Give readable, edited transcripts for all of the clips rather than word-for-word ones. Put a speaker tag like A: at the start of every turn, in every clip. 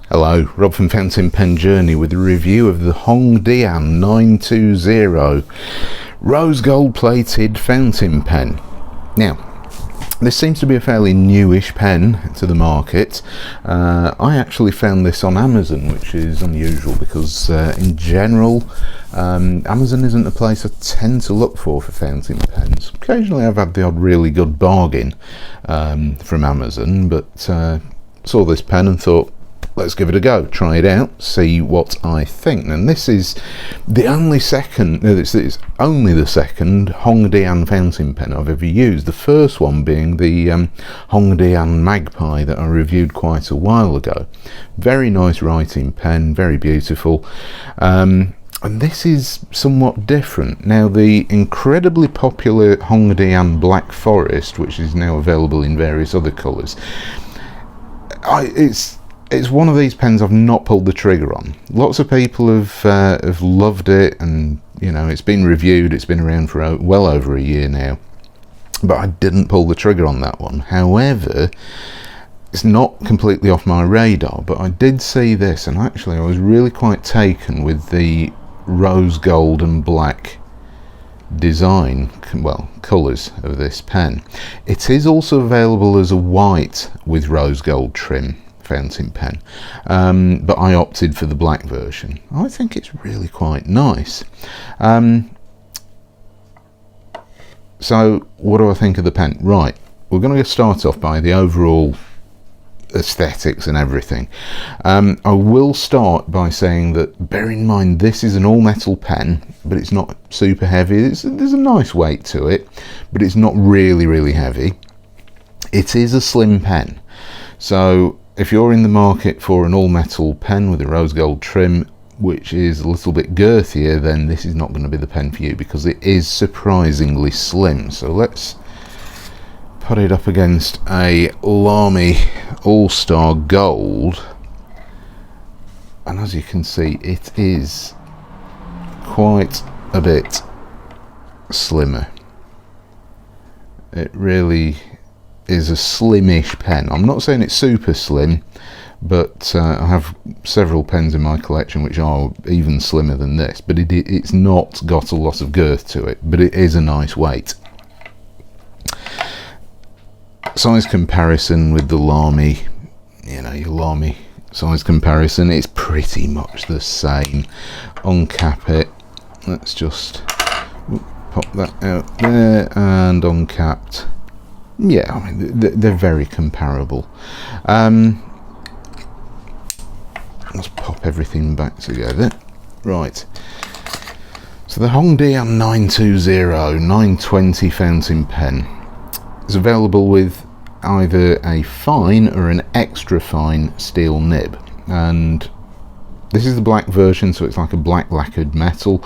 A: Hello, Rob from Fountain Pen Journey with a review of the Hongdian 920 rose gold plated fountain pen. Now, this seems to be a fairly newish pen to the market. I actually found this on Amazon, which is unusual because in general Amazon isn't a place I tend to look for fountain pens. Occasionally I've had the odd really good bargain from Amazon, but saw this pen and thought, let's give it a go, try it out, see what I think. And this is the only it's only the second Hongdian fountain pen I've ever used. The first one being the Hongdian Magpie that I reviewed quite a while ago. Very nice writing pen, very beautiful. And this is somewhat different. Now, the incredibly popular Hongdian Black Forest, which is now available in various other colours, it's one of these pens I've not pulled the trigger on. Lots of people have loved it, and you know, it's been reviewed, it's been around for well over a year now, but I didn't pull the trigger on that one. However, it's not completely off my radar, but I did see this, and actually I was really quite taken with the rose gold and black design, well, colours of this pen. It is also available as a white with rose gold trim fountain pen, but I opted for the black version. I think it's really quite nice. So what do I think of the pen? Right, we're going to start off by the overall aesthetics and everything. I will start by saying that, bear in mind, this is an all metal pen, but it's not super heavy. There's a nice weight to it, but it's not really heavy. It is a slim pen, so if you're in the market for an all-metal pen with a rose gold trim, which is a little bit girthier, then this is not going to be the pen for you, because it is surprisingly slim. So let's put it up against a Lamy All-Star Gold, and as you can see, it is quite a bit slimmer. It really is a slimish pen. I'm not saying it's super slim, but I have several pens in my collection which are even slimmer than this, but it's not got a lot of girth to it, but it is a nice weight. Size comparison with the Lamy, you know, your Lamy size comparison, it's pretty much the same. Uncap it, let's just pop that out there, and uncapped. Yeah, I mean, they're very comparable. Let's pop everything back together. Right. So the Hongdian 920 fountain pen is available with either a fine or an extra fine steel nib. And this is the black version, so it's like a black lacquered metal.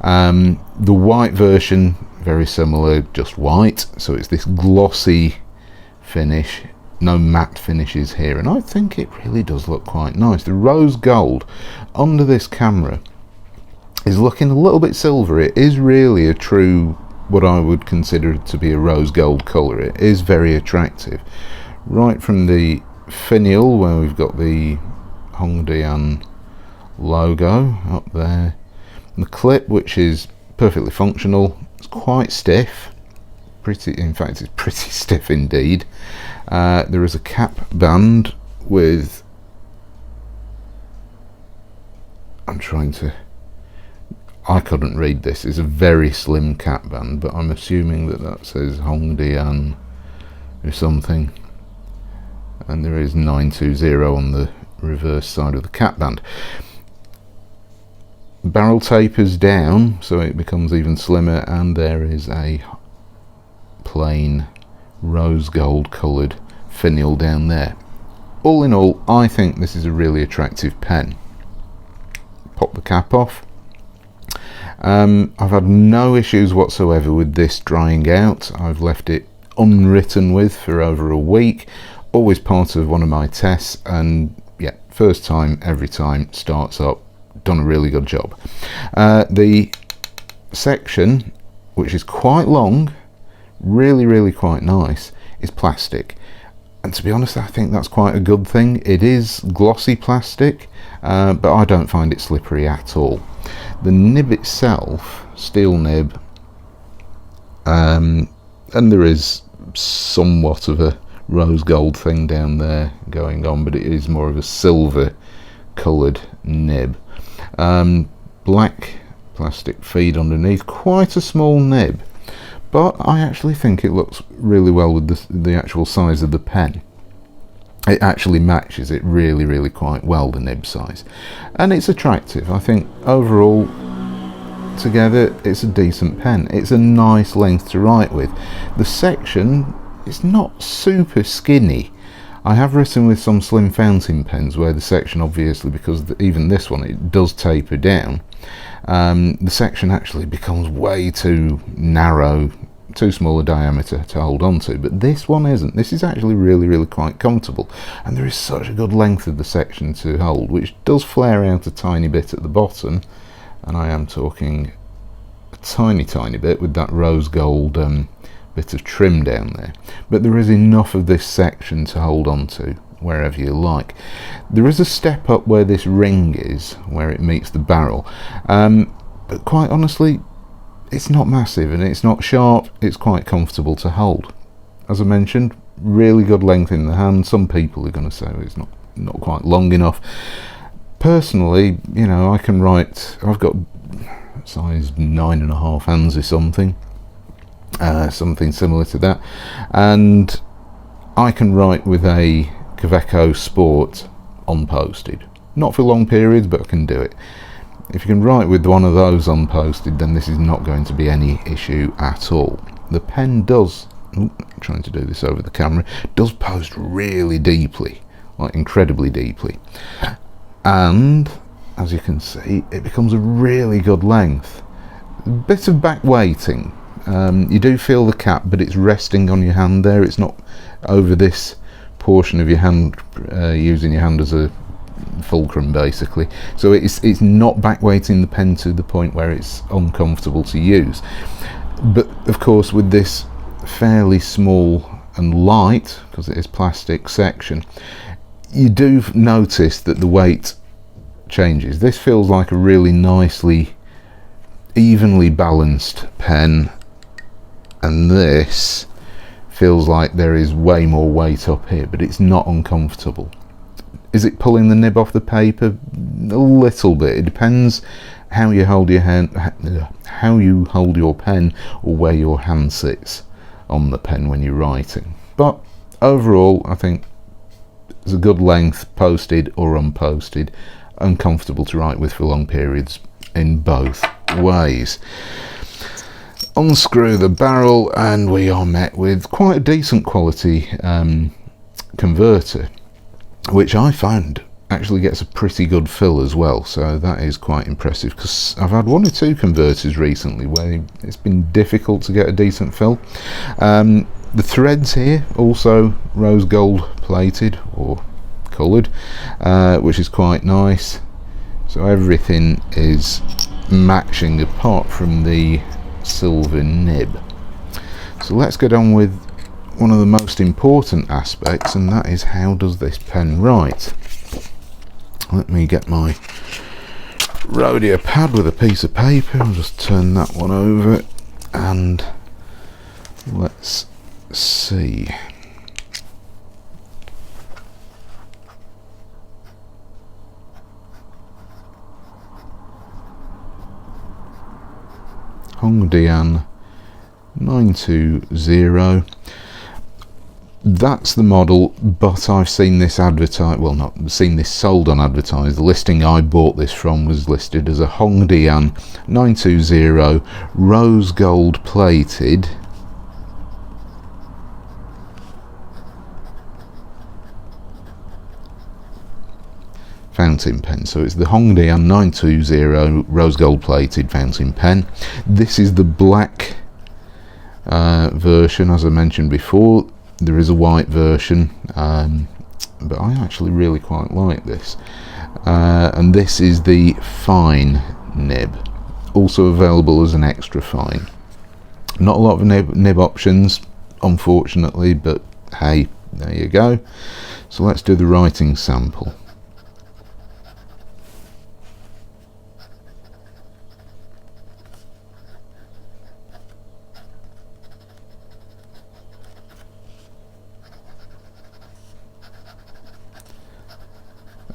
A: The white version, very similar, just white, so it's this glossy finish, no matte finishes here, and I think it really does look quite nice. The rose gold under this camera is looking a little bit silvery. It is really a true, what I would consider to be a rose gold colour. It is very attractive. Right from the finial, where we've got the Hongdian logo up there, and the clip, which is perfectly functional. It's quite stiff, in fact it's pretty stiff indeed. There is a cap band with, I couldn't read this, it's a very slim cap band, but I'm assuming that says Hongdian or something, and there is 920 on the reverse side of the cap band. Barrel tapers down so it becomes even slimmer, and there is a plain rose gold coloured finial down there. All in all, I think this is a really attractive pen. Pop the cap off. I've had no issues whatsoever with this drying out. I've left it unwritten with for over a week, always part of one of my tests, and yeah, first time, every time, starts up. Done a really good job. The section, which is quite long, really quite nice, is plastic. and to be honest, I think that's quite a good thing. It is glossy plastic, but I don't find it slippery at all. The nib itself, steel nib, and there is somewhat of a rose gold thing down there going on, but it is more of a silver coloured nib. Black plastic feed underneath, quite a small nib, but I actually think it looks really well with the actual size of the pen. It actually matches it really quite well, the nib size, and it's attractive. I think overall together it's a decent pen. It's a nice length to write with. The section is not super skinny. I have written with some slim fountain pens where the section, obviously, because even this one, it does taper down, the section actually becomes way too narrow, too small a diameter to hold on to, but this one isn't. This is actually really quite comfortable, and there is such a good length of the section to hold, which does flare out a tiny bit at the bottom, and I am talking a tiny bit with that rose gold bit of trim down there, but there is enough of this section to hold on to wherever you like. There is a step up where this ring is, where it meets the barrel, but quite honestly it's not massive and it's not sharp. It's quite comfortable to hold. As I mentioned, really good length in the hand. Some people are going to say it's not quite long enough. Personally, you know, I can write, I've got size 9.5 hands or something, something similar to that, and I can write with a Kaweco Sport unposted. Not for long periods, but I can do it. If you can write with one of those unposted, then this is not going to be any issue at all. The pen does, trying to do this over the camera, does post really deeply, like incredibly deeply, and as you can see, it becomes a really good length. A bit of back weighting. You do feel the cap, but it's resting on your hand there. It's not over this portion of your hand, using your hand as a fulcrum basically. So it's not back weighting the pen to the point where it's uncomfortable to use. But of course, with this fairly small and light, because it is plastic section, you do notice that the weight changes. This feels like a really nicely evenly balanced pen, and this feels like there is way more weight up here, but it's not uncomfortable. Is it pulling the nib off the paper? A little bit. It depends how you hold your hand, how you hold your pen, or where your hand sits on the pen when you're writing. But overall, I think it's a good length, posted or unposted, and comfortable to write with for long periods in both ways. Unscrew the barrel and we are met with quite a decent quality converter, which I found actually gets a pretty good fill as well, so that is quite impressive, because I've had one or two converters recently where it's been difficult to get a decent fill. The threads here also rose gold plated or coloured, which is quite nice, so everything is matching apart from the silver nib. So let's get on with one of the most important aspects, and that is, how does this pen write? Let me get my Rhodia pad with a piece of paper. I'll just turn that one over and let's see. Hongdian 920. That's the model, but I've seen this advertised, well, not seen this sold on advertised. The listing I bought this from was listed as a Hongdian 920 rose gold plated fountain pen. So it's the Hongdian 920 rose gold plated fountain pen. This is the black version, as I mentioned before. There is a white version, but I actually really quite like this, and this is the fine nib, also available as an extra fine. Not a lot of nib options, unfortunately, but hey, There you go. So let's do the writing sample.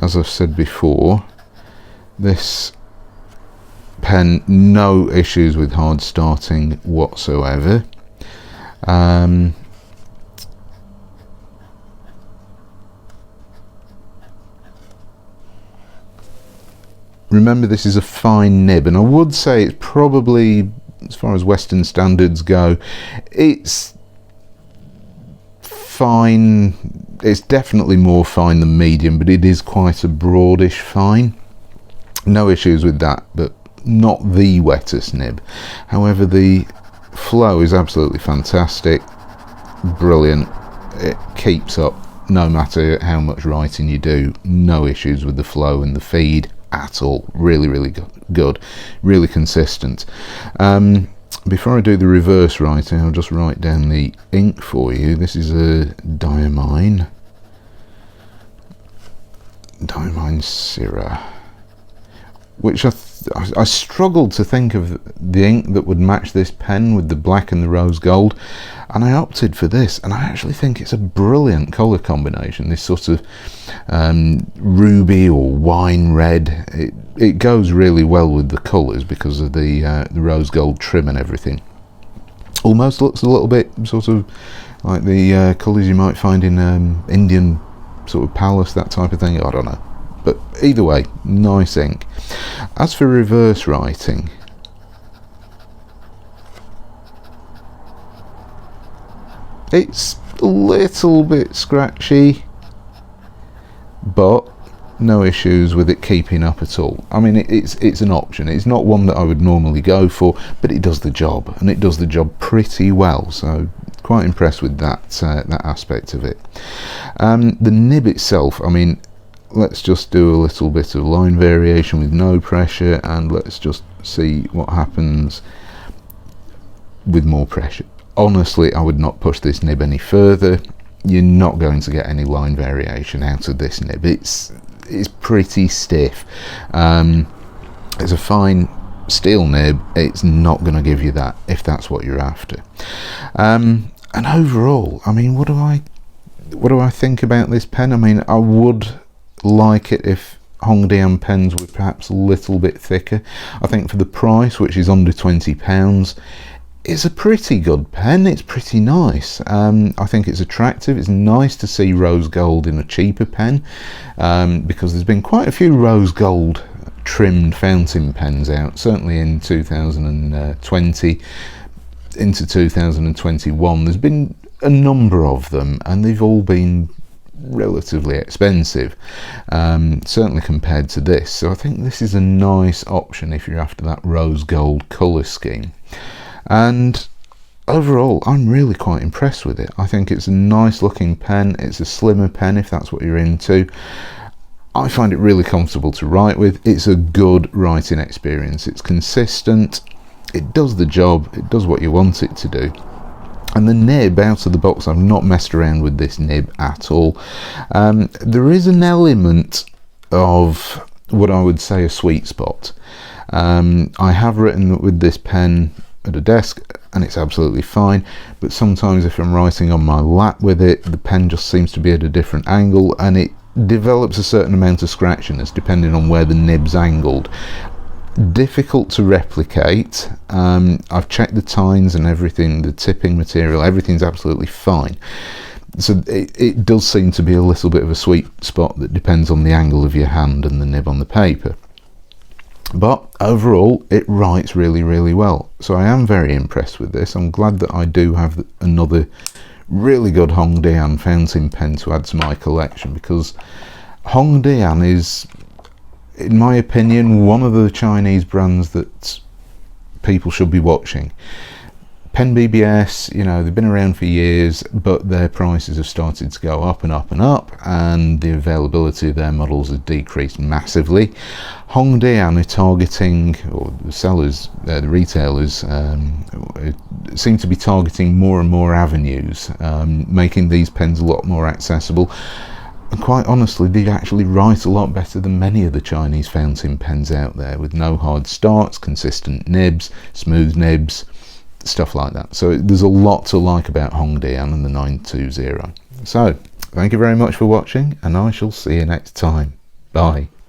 A: As I've said before, this pen, no issues with hard starting whatsoever. Remember, this is a fine nib, and I would say it's probably, as far as Western standards go, it's fine. It's definitely more fine than medium, but it is quite a broadish fine. No issues with that, but not the wettest nib. However, the flow is absolutely fantastic, brilliant. It keeps up no matter how much writing you do. No issues with the flow and the feed at all. Really good, really consistent. Before I do the reverse writing, I'll just write down the ink for you. This is a Diamine Syrah, which I struggled to think of the ink that would match this pen with the black and the rose gold, and I opted for this, and I actually think it's a brilliant colour combination. This sort of ruby or wine red, it goes really well with the colours because of the rose gold trim and everything. Almost looks a little bit sort of like the colours you might find in Indian sort of palace, that type of thing. I don't know. But either way, nice ink. As for reverse writing, it's a little bit scratchy, but no issues with it keeping up at all. I mean, it's an option. It's not one that I would normally go for, but it does the job, and it does the job pretty well. So quite impressed with that aspect of it. The nib itself, I mean, let's just do a little bit of line variation with no pressure, and let's just see what happens with more pressure. Honestly, I would not push this nib any further. You're not going to get any line variation out of this nib. It's pretty stiff. It's a fine steel nib. It's not going to give you that if that's what you're after. And overall, I mean, what do I think about this pen? I mean, I would like it if Hongdian pens were perhaps a little bit thicker. I think for the price, which is under £20, it's a pretty good pen. It's pretty nice. I think it's attractive. It's nice to see rose gold in a cheaper pen, because there's been quite a few rose gold trimmed fountain pens out, certainly in 2020 into 2021. There's been a number of them, and they've all been relatively expensive, certainly compared to this. So I think this is a nice option if you're after that rose gold colour scheme. And overall, I'm really quite impressed with it. I think it's a nice looking pen. It's a slimmer pen if that's what you're into. I find it really comfortable to write with. It's a good writing experience. It's consistent. It does the job. It does what you want it to do. And the nib out of the box, I've not messed around with this nib at all. There is an element of what I would say a sweet spot. I have written with this pen at a desk and it's absolutely fine, but sometimes if I'm writing on my lap with it, the pen just seems to be at a different angle and it develops a certain amount of scratchiness depending on where the nib's angled. Difficult to replicate. I've checked the tines and everything, the tipping material, everything's absolutely fine. So it does seem to be a little bit of a sweet spot that depends on the angle of your hand and the nib on the paper. But overall, it writes really, really well. So I am very impressed with this. I'm glad that I do have another really good Hongdian fountain pen to add to my collection, because Hongdian is, in my opinion, one of the Chinese brands that people should be watching. Pen BBS, you know, they've been around for years, but their prices have started to go up and up and up, and the availability of their models has decreased massively. Hongdian are targeting, or the sellers, the retailers, seem to be targeting more and more avenues, making these pens a lot more accessible. And quite honestly, they actually write a lot better than many of the Chinese fountain pens out there, with no hard starts, consistent nibs, smooth nibs, stuff like that. So there's a lot to like about Hongdian and the 920. So thank you very much for watching, and I shall see you next time. Bye.